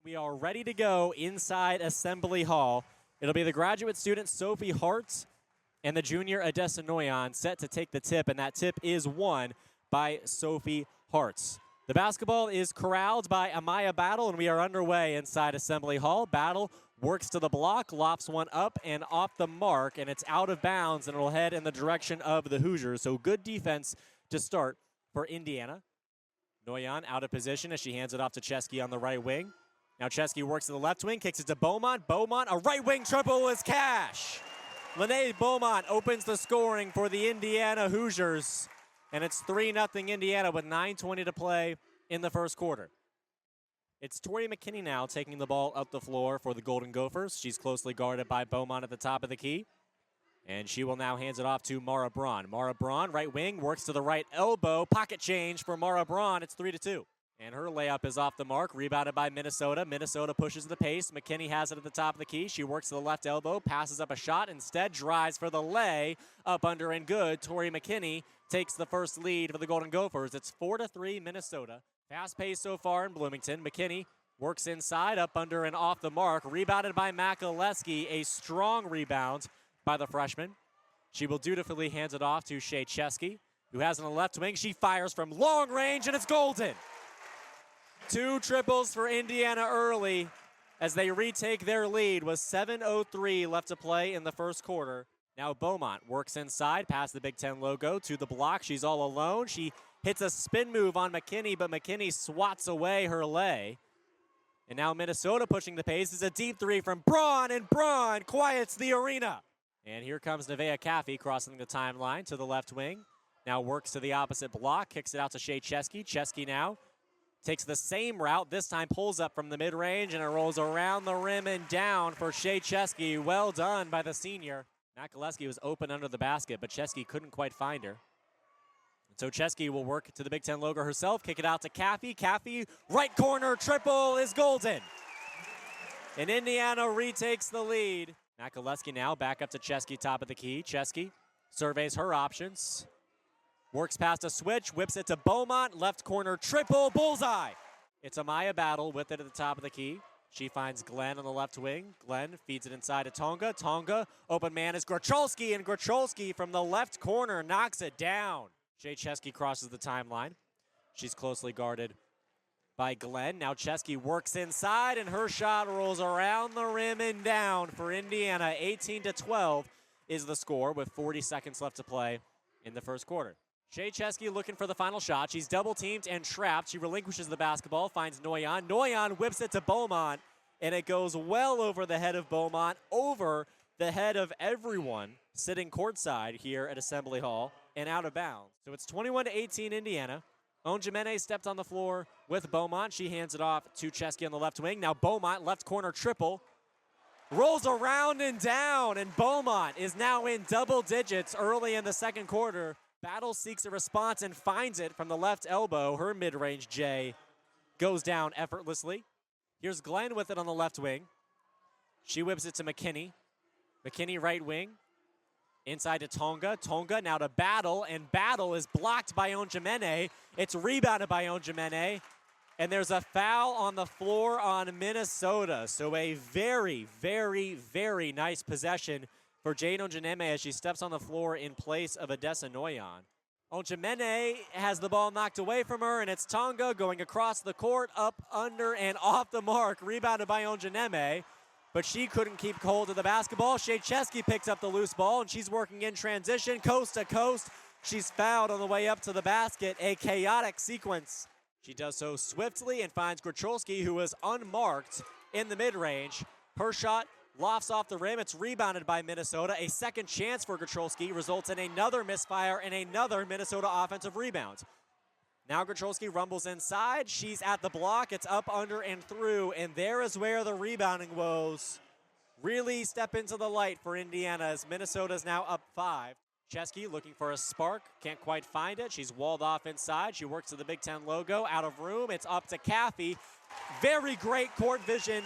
We are ready to go inside Assembly Hall. It'll be the graduate student Sophie Hart and the junior Odessa Noyan set to take the tip, and that tip is won by Sophie Hart. The basketball is corralled by Amaya Battle, and we are underway inside Assembly Hall. Battle works to the block, lofts one up and off the mark, and it's out of bounds, and it'll head in the direction of the Hoosiers. So good defense to start for Indiana. Noyan out of position as she hands it off to Chesky on the right wing. Now Chesky works to the left wing, kicks it to Beaumont. Beaumont, a right wing triple is cash. Lene Beaumont opens the scoring for the Indiana Hoosiers. And it's 3-0 Indiana with 9:20 to play in the first quarter. It's Tori McKinney now taking the ball up the floor for the Golden Gophers. She's closely guarded by Beaumont at the top of the key. And she will now hand it off to Mara Braun. Mara Braun, right wing, works to the right elbow. Pocket change for Mara Braun. It's 3-2. And her layup is off the mark, rebounded by Minnesota. Minnesota pushes the pace. McKinney has it at the top of the key. She works to the left elbow, passes up a shot, instead drives for the lay, up under and good. Tori McKinney takes the first lead for the Golden Gophers. It's 4-3 Minnesota. Fast pace so far in Bloomington. McKinney works inside, up under and off the mark, rebounded by Makaleski. A strong rebound by the freshman. She will dutifully hand it off to Shea Chesky, who has on the left wing. She fires from long range, and it's golden. 2 triples for Indiana early as they retake their lead with 7:03 left to play in the first quarter. Now Beaumont works inside past the Big Ten logo to the block. She's all alone. She hits a spin move on McKinney, but McKinney swats away her lay. And now Minnesota pushing the pace. Is a deep three from Braun, and Braun quiets the arena. And here comes Nevaeh Caffey crossing the timeline to the left wing. Now works to the opposite block, kicks it out to Shea Chesky. Chesky now takes the same route, this time pulls up from the mid-range, and it rolls around the rim and down for Shea Chesky. Well done by the senior. Makaleski was open under the basket, but Chesky couldn't quite find her. And so Chesky will work to the Big Ten logo herself, kick it out to Caffey. Caffey, right corner triple is golden. And Indiana retakes the lead. Makaleski now back up to Chesky, top of the key. Chesky surveys her options. Works past a switch, whips it to Beaumont, left corner triple, bullseye. It's Amaya Battle with it at the top of the key. She finds Glenn on the left wing. Glenn feeds it inside to Tonga. Tonga, open man is Gracholski, and Gracholski from the left corner knocks it down. Shea Chesky crosses the timeline. She's closely guarded by Glenn. Now Chesky works inside, and her shot rolls around the rim and down for Indiana. 18-12 is the score with 40 seconds left to play in the first quarter. Shea Chesky looking for the final shot. She's double-teamed and trapped. She relinquishes the basketball, finds Noyan. Noyan whips it to Beaumont, and it goes well over the head of Beaumont, over the head of everyone sitting courtside here at Assembly Hall, and out of bounds. So it's 21-18 Indiana. Onjemene stepped on the floor with Beaumont. She hands it off to Chesky on the left wing. Now Beaumont, left corner triple. Rolls around and down, and Beaumont is now in double digits early in the second quarter. Battle seeks a response and finds it from the left elbow. Her mid-range J goes down effortlessly. Here's Glenn with it on the left wing. She whips it to McKinney. McKinney right wing. Inside to Tonga. Tonga now to Battle, and Battle is blocked by Onjemene. It's rebounded by Onjemene, and there's a foul on the floor on Minnesota. So a very, very, very nice possession for Jane Onjemene as she steps on the floor in place of Odessa Noyan. Onjemene has the ball knocked away from her, and it's Tonga going across the court, up, under, and off the mark, rebounded by Onjemene, but she couldn't keep hold of the basketball. Shea Chesky picks up the loose ball, and she's working in transition, coast to coast. She's fouled on the way up to the basket, a chaotic sequence. She does so swiftly and finds Gracholski, who was unmarked in the mid-range. Her shot lofts off the rim. It's rebounded by Minnesota. A second chance for Gracholski results in another misfire and another Minnesota offensive rebound. Now Gracholski rumbles inside. She's at the block. It's up, under, and through. And there is where the rebounding woes really step into the light for Indiana as Minnesota is now up 5. Chesky looking for a spark. Can't quite find it. She's walled off inside. She works to the Big Ten logo. Out of room. It's up to Caffey. Very great court vision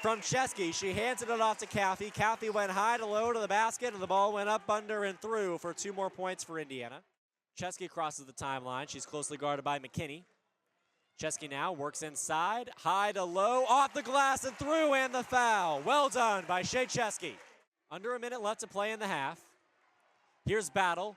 from Chesky. She hands it off to Caffey. Caffey went high to low to the basket, and the ball went up, under, and through for 2 more points for Indiana. Chesky crosses the timeline. She's closely guarded by McKinney. Chesky now works inside, high to low, off the glass and through, and the foul. Well done by Shea Chesky. Under a minute left to play in the half. Here's Battle,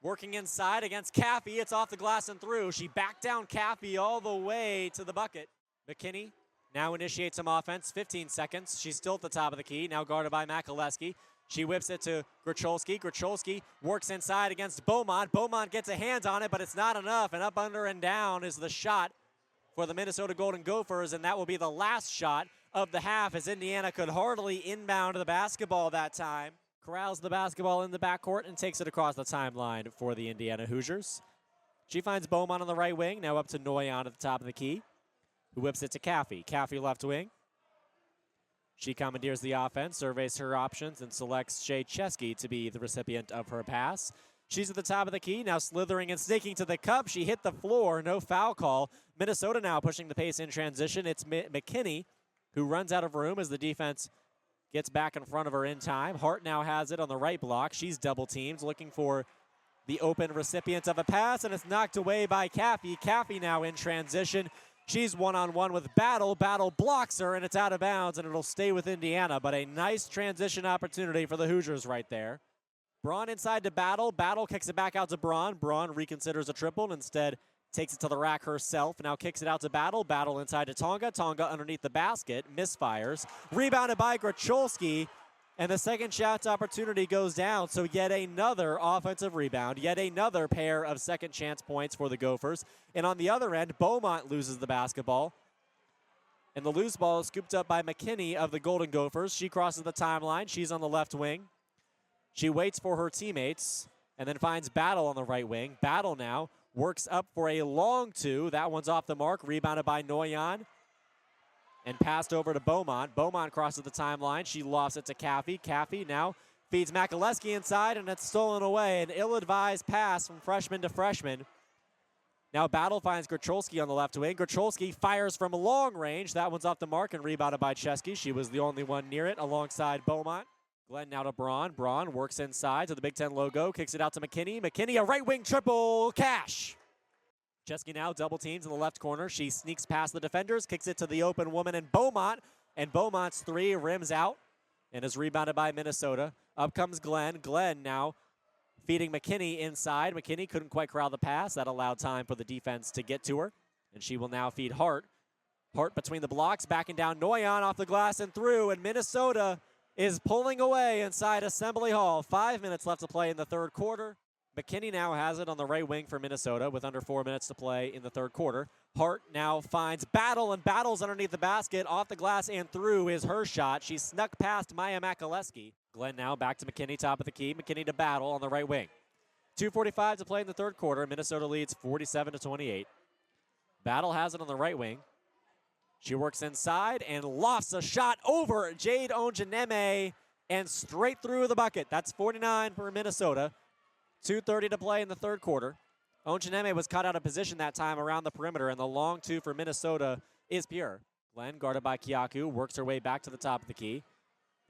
working inside against Caffey. It's off the glass and through. She backed down Caffey all the way to the bucket. McKinney now initiates some offense, 15 seconds. She's still at the top of the key, now guarded by Makaleski. She whips it to Gracholski. Gracholski works inside against Beaumont. Beaumont gets a hand on it, but it's not enough, and up, under, and down is the shot for the Minnesota Golden Gophers, and that will be the last shot of the half as Indiana could hardly inbound the basketball that time. Corrals the basketball in the backcourt and takes it across the timeline for the Indiana Hoosiers. She finds Beaumont on the right wing, now up to Noyan at the top of the key, who whips it to Caffey. Caffey left wing. She commandeers the offense, surveys her options, and selects Shea Chesky to be the recipient of her pass. She's at the top of the key, now slithering and snaking to the cup. She hit the floor, no foul call. Minnesota now pushing the pace in transition. It's McKinney who runs out of room as the defense gets back in front of her in time. Hart now has it on the right block. She's double teamed, looking for the open recipient of a pass, and it's knocked away by Caffey. Caffey now in transition. She's one-on-one with Battle. Battle blocks her, and it's out of bounds, and it'll stay with Indiana. But a nice transition opportunity for the Hoosiers right there. Braun inside to Battle. Battle kicks it back out to Braun. Braun reconsiders a triple and instead takes it to the rack herself. Now kicks it out to Battle. Battle inside to Tonga. Tonga underneath the basket. Misfires. Rebounded by Gracholski. And the second shot opportunity goes down. So yet another offensive rebound. Yet another pair of second chance points for the Gophers. And on the other end, Beaumont loses the basketball. And the loose ball is scooped up by McKinney of the Golden Gophers. She crosses the timeline. She's on the left wing. She waits for her teammates and then finds Battle on the right wing. Battle now works up for a long two. That one's off the mark. Rebounded by Noyan and passed over to Beaumont. Beaumont crosses the timeline. She lofts it to Caffey. Caffey now feeds Makaleski inside, and it's stolen away. An ill-advised pass from freshman to freshman. Now Battle finds Gracholski on the left wing. Gracholski fires from long range. That one's off the mark and rebounded by Chesky. She was the only one near it alongside Beaumont. Glenn now to Braun. Braun works inside to the Big Ten logo. Kicks it out to McKinney. McKinney, a right wing triple. Cash. Chesky now double teams in the left corner. She sneaks past the defenders. Kicks it to the open woman in Beaumont. And Beaumont's three rims out and is rebounded by Minnesota. Up comes Glenn. Glenn now feeding McKinney inside. McKinney couldn't quite corral the pass. That allowed time for the defense to get to her. And she will now feed Hart. Hart between the blocks. Backing down Noyan off the glass and through. And Minnesota is pulling away inside Assembly Hall. 5 minutes left to play in the third quarter. McKinney now has it on the right wing for Minnesota with under 4 minutes to play in the third quarter. Hart now finds Battle, and Battle's underneath the basket. Off the glass and through is her shot. She snuck past Maya Makaleski. Glenn now back to McKinney, top of the key. McKinney to Battle on the right wing. 2:45 to play in the third quarter. Minnesota leads 47-28. Battle has it on the right wing. She works inside and lofts a shot over Jade Onjeneme and straight through the bucket. That's 49 for Minnesota. 2:30 to play in the third quarter. Onjeneme was caught out of position that time around the perimeter, and the long two for Minnesota is pure. Glenn, guarded by Kyaku, works her way back to the top of the key.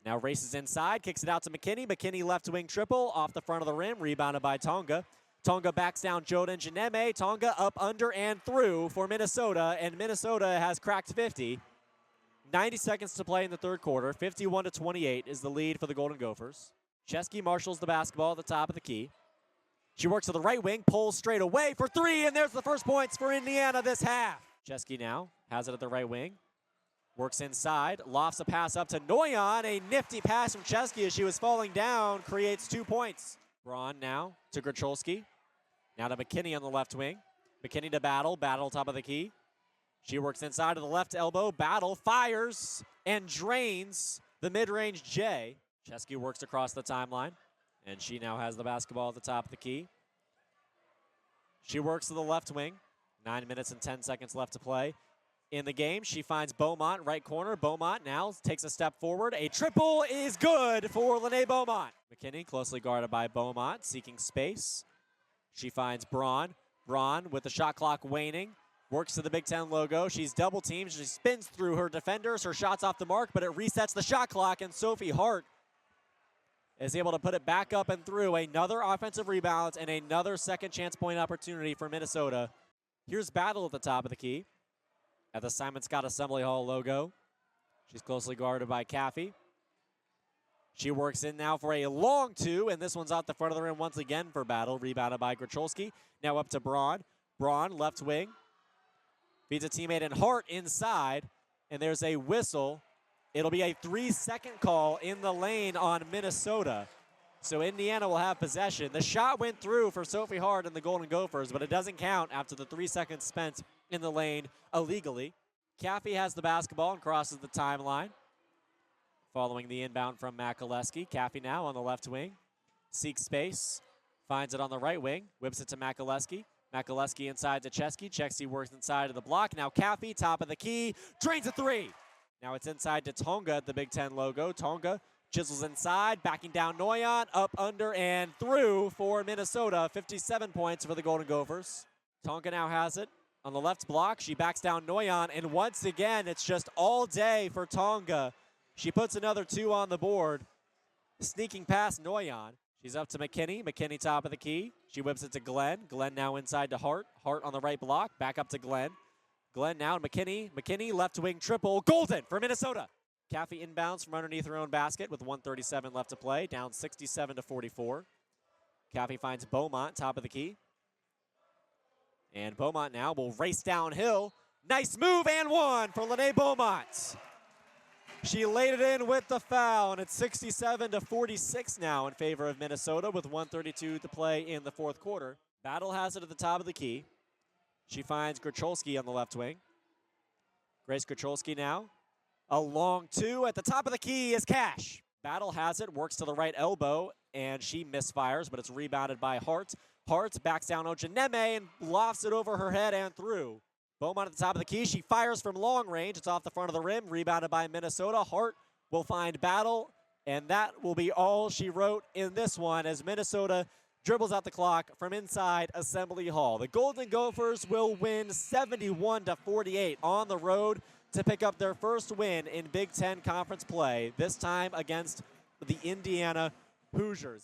Now races inside, kicks it out to McKinney. McKinney left wing triple off the front of the rim, rebounded by Tonga. Tonga backs down Jode Onjeneme. Tonga up, under, and through for Minnesota, and Minnesota has cracked 50. 90 seconds to play in the third quarter. 51-28 is the lead for the Golden Gophers. Chesky marshals the basketball at the top of the key. She works to the right wing, pulls straight away for three, and there's the first points for Indiana this half. Chesky now has it at the right wing. Works inside, lofts a pass up to Noyan. A nifty pass from Chesky as she was falling down, creates 2 points. Braun now to Gracholski. Now to McKinney on the left wing. McKinney to Battle. Battle top of the key. She works inside to the left elbow. Battle fires and drains the mid-range J. Chesky works across the timeline, and she now has the basketball at the top of the key. She works to the left wing. 9 minutes and 10 seconds left to play in the game. She finds Beaumont, right corner. Beaumont now takes a step forward. A triple is good for Lene Beaumont. McKinney closely guarded by Beaumont, seeking space. She finds Braun. Braun with the shot clock waning. Works to the Big Ten logo. She's double teamed. She spins through her defenders. Her shot's off the mark, but it resets the shot clock, and Sophie Hart is able to put it back up and through. Another offensive rebound and another second chance point opportunity for Minnesota. Here's Battle at the top of the key. at the Simon Scott Assembly Hall logo. She's closely guarded by Caffey. She works in now for a long two, and this one's out the front of the rim once again for Battle. Rebounded by Gracholski. Now up to Braun. Braun, left wing. Feeds a teammate in Hart inside, and there's a whistle. It'll be a 3-second call in the lane on Minnesota. So Indiana will have possession. The shot went through for Sophie Hart and the Golden Gophers, but it doesn't count after the 3 seconds spent in the lane illegally. Caffey has the basketball and crosses the timeline. Following the inbound from Makaleski. Caffey now on the left wing. Seeks space. Finds it on the right wing. Whips it to Makaleski. Makaleski inside to Chesky. Chesky works inside of the block. Now Caffey, top of the key. Drains a three. Now it's inside to Tonga at the Big Ten logo. Tonga chisels inside. Backing down Noyan. Up, under, and through for Minnesota. 57 points for the Golden Gophers. Tonga now has it on the left block. She backs down Noyan. And once again, it's just all day for Tonga. She puts another two on the board. Sneaking past Noyan. She's up to McKinney. McKinney top of the key. She whips it to Glenn. Glenn now inside to Hart. Hart on the right block. Back up to Glenn. Glenn now to McKinney. McKinney left wing triple. Golden for Minnesota. Caffey inbounds from underneath her own basket with 1:37 left to play. Down 67-44. Caffey finds Beaumont top of the key. And Beaumont now will race downhill. Nice move and one for Lene Beaumont. She laid it in with the foul, and it's 67-46 now in favor of Minnesota with 1:32 to play in the fourth quarter. Battle has it at the top of the key. She finds Gracholski on the left wing. Grace Gracholski now. A long two at the top of the key is Cash. Battle has it, works to the right elbow, and she misfires, but it's rebounded by Hart. Hart backs down Ojaneme and lofts it over her head and through. Beaumont at the top of the key. She fires from long range. It's off the front of the rim. Rebounded by Minnesota. Hart will find Battle, and that will be all she wrote in this one as Minnesota dribbles out the clock from inside Assembly Hall. The Golden Gophers will win 71-48 on the road to pick up their first win in Big Ten Conference play, this time against the Indiana Hoosiers.